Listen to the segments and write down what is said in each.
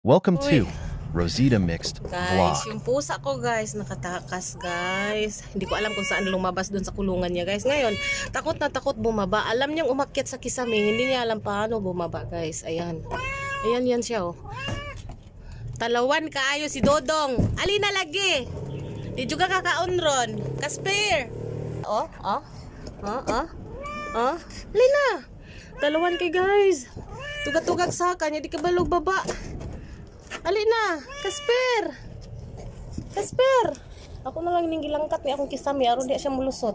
Welcome Uy, to Rosita Mixed guys, Vlog. yung pusa ko guys, nakatakas guys. Hindi ko alam kung saan lumabas doon sa kulungan niya guys. Ngayon, takot na takot bumaba. Alam niyang umakyat sa kisame, hindi niya alam paano bumaba guys. Ayan. Ayan yan siya oh. Talawan kaayo si Dodong. Ali na lagi. Di juga kakaunron. Kasper. Oh. Ali na. Talawan kay guys. Tugat-tugag sa kanya, di kabalog baba. Ali na, Kasper. Kasper. Ako na lang ning gilangkat ni akong kisame aron di siya mulusot.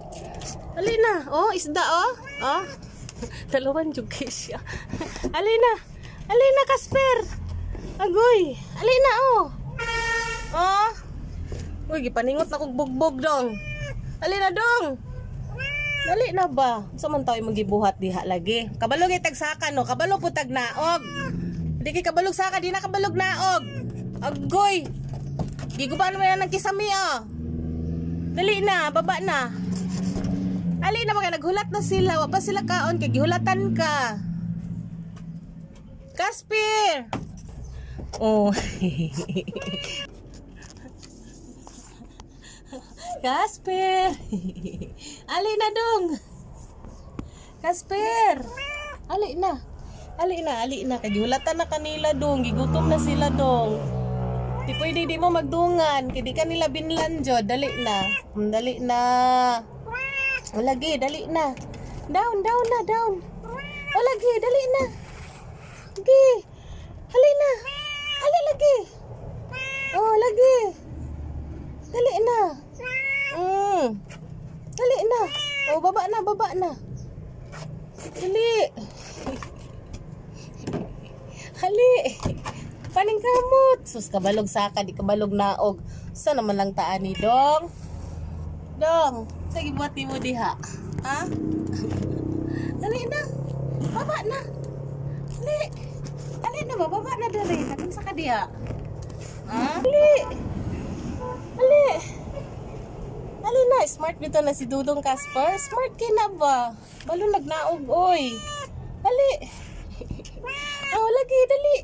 Ali na. Oh, isda oh. Oh. Dalawan jud kay siya. Ali na. Ali na, Kasper. Agoy. Ali na oh. Oh. Uy, gipaningot na kog bugbog dong. Ali na dong. Dali na ba? Sa man tayo magibuhat diha lagi. Kabalog itag saka no, kabalo putag naog. Di kay kabalog saka, di na kabalog naog. Agoy. Giguban mo yan ng kisami oh. Dali na, baba na. Ali na mga naghulat na sila, wa pa sila kaon kay gihulatan ka. Kasper. Oh. Kasper. Ali na dong. Kasper. Ali na. Ali na. Kagihulatan na kanila dong. Gigutom na sila dong. Di pwede di mo magdungan. Kaya di kanila binlan jod. Dali na. Dali na. O lagi, dali na. Down na, down. O lagi, dali na. Lagi. Ali na. Ali lagi. Oh, lagi. Dali na. Dali na. Oh, baba na. Dali. Hali. Paning kamot. Sus, kabalog saka, di kabalog naog. Saan naman lang taan ni Dong? Dong, sige buhat mo diha. Ha? Dali na. Baba na. Dali. Dali na ba? Baba na dali. Nagun sa ka diha. Ha? Dali. Dali. Dali na. Smart dito na si Dudong Kasper. Smart kay na ba? Balo nagnaog, oy. Dali. Oh, lagi, dali.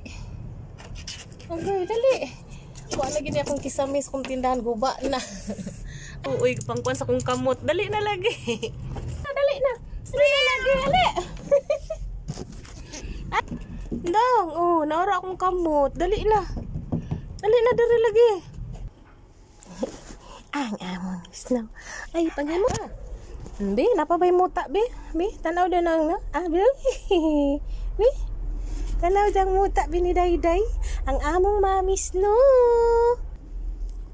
Okay, dali. Kuha lagi niya akong kisamis kung tindahan guba na. Uy, pangkuan sa kong kamot. Dali na lagi. Dali na. Dali na lagi, dali. Dang, oh, naara akong kamot. Dali na. Dali na, dali lagi. Ang amon snow. Ay, pagay mo. Bi, napabay mo ta, bi. Bi, tanaw din ang na. Ah, bi. Bi. Tanaw dang muta biniday-day ang among Mami Snow.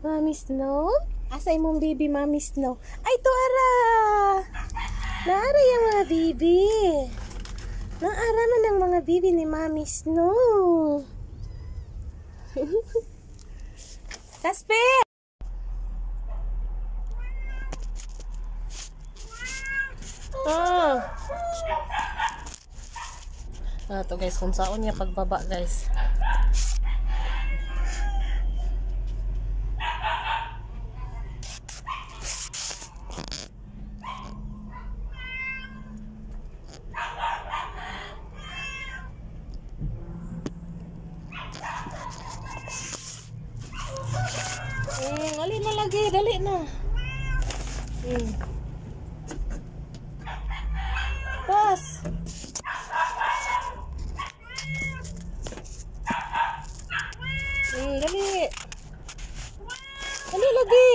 Mami Snow? Asa imong baby Mami Snow? Ay, to ara. Naara yung mga baby. Naara man ang mga baby ni Mami Snow. Kasper! Oh. Ito guys, kung saan niya pagbaba guys. Dali na lagi, dali na. Pas. Dali. Dali lagi.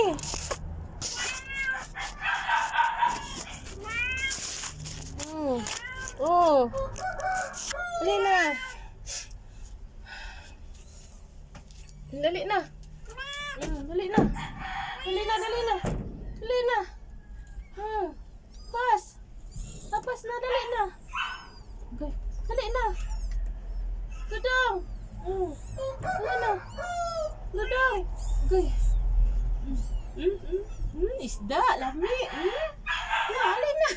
Oh. Dali na. Dali na. Dali na. Dali na, dali na. Dali na. Pas. Tapas na, dali na. Okay. Dali na. Dudong. Dali na. Dudong. Okay. Isda, lami. Dali na.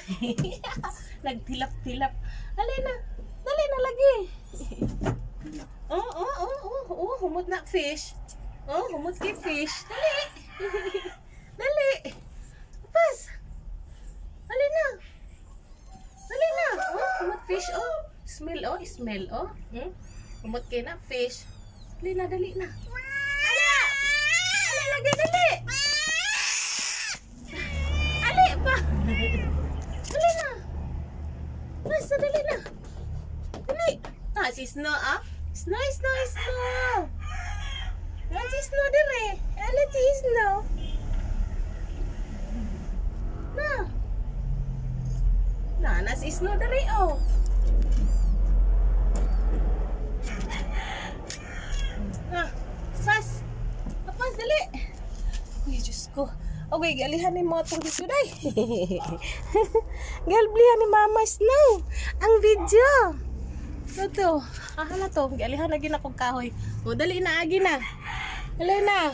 Nagtilap-tilap. Dali na. Dali na lagi. Humot na fish. Humot kay fish. Dali. Dali. Pas. Dali na. Dali na. Humot fish. Smell. Humot kay na fish. Dali na, dali na. Ala! Ali, lagi, dali! Ali pa! Dali na! Basta, dali na! Dali! Ah, si Snow, ah? Snow, Snow, Snow! Ah, si Snow, dali! Ano si Snow? Na si Snow, dali, oh! Pas, dali. Uy, Diyos ko. Okay, galihan ni mo itong video, day. Galblihan ni Mama Snow ang video. Ito, na to. Galihan lagi na kong kahoy. O, dali na, agi na. Dali na.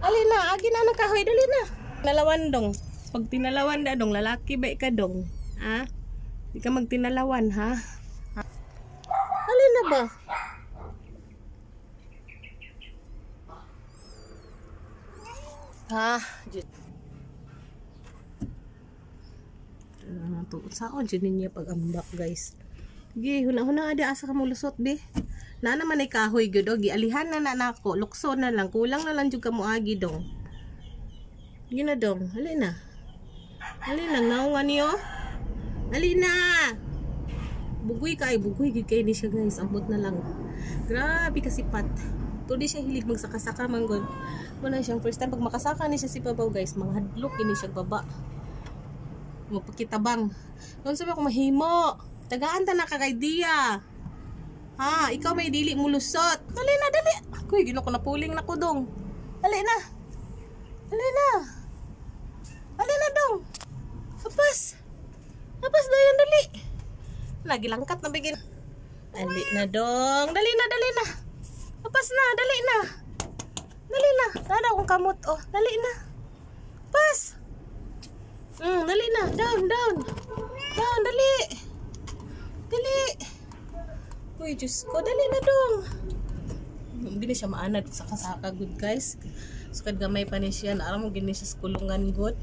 Ali na, agi na ng kahoy, dali na. Nalawan dong. Pag tinalawan na dong, lalaki ba ka dong? Ha? Di ka magtinalawan, ha? Ali na ba? Ha, jud. Saon jud niya pag ambak, guys. Gi, huna-huna ada asa ka mo lusot, be. Na naman ay kahoy gyud og gialihan na nako, lukso na lang, kulang na lang jud ka mo agi dong. Gi na dong, hali na. Hali na naungan niyo. Hali na. Bugoy gid kay ni siya, guys. Ambot na lang. Grabe kasipat. Tuloy siya hilig magsaka-saka manggod. Muna siyang first time pag makasaka ni siya si Babaw, guys, mga hadlok ini siya baba. Mapakitabang. Noon sabi ako mahimo. Tagaan ta na kag-idea. Ha, ikaw may dili mo lusot. Dali na, dali. Kuy, gino ko na puling na ko dong. Dali na. Dali na. Dali na dong. Apas. Apas dayon dali. Lagi langkat na bigin. Dali na dong. Dali na, dali na. Pas na, dali na. Dali na. Nada akong kamot, oh. Dali na. Pas. Dali na. Down, down. Down, dali. Dali. Uy, Diyos ko. Dali na dong. Hindi na siya maanad sa kasaka, good, guys. Sukad gamay pa ni siya. Alam mo, gini siya sa kulungan, good.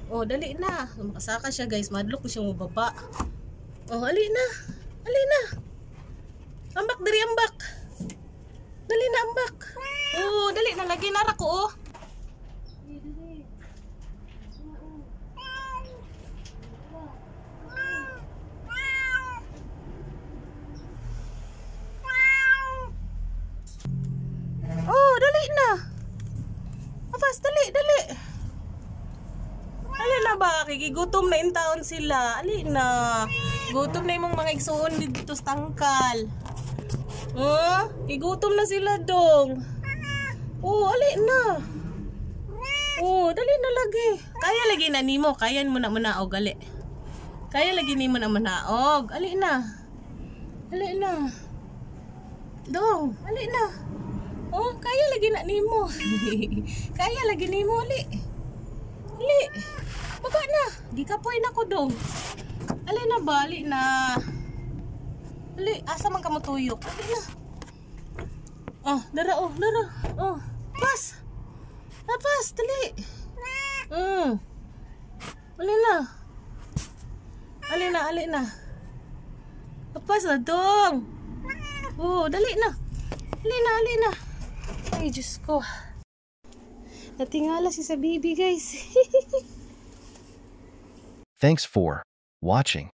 Oh, dali na. Makasaka siya, guys. Madlok ko siya mababa. Oh, dali na. Dali na. Ambak, diri ambak. Dali na ambak. Oh, dali na lagi nara ko, oh. Oh, dali na. Apas, dali, dali. Dali na ba? Kikigutom na in taon sila. Dali na. Gutom na yung mga igsuon dito sa tangkal. Oh, igutom na sila dong. Oh, ali na. Oh, dali na lagi. Kaya lagi na nimo, kayan mo na manaog ali. Kaya lagi nimo na manaog. Ali na. Ali na. Dong, ali na. Oh, kaya lagi na nimo. Kaya lagi nimo ali. Ali. Baba na. Di ka poy na ko dong. Ali na ba? Ali na. Ali, asa man ka mo tuyok? Ali na. Oh, dara, oh, dara. Oh, pas. Pas, dali. Ali na. Ali na, ali na. Pas na dong. Oh, dali na. Ali na, ali na. Ay, Diyos ko. Natingala si sa baby, guys. Thanks for watching.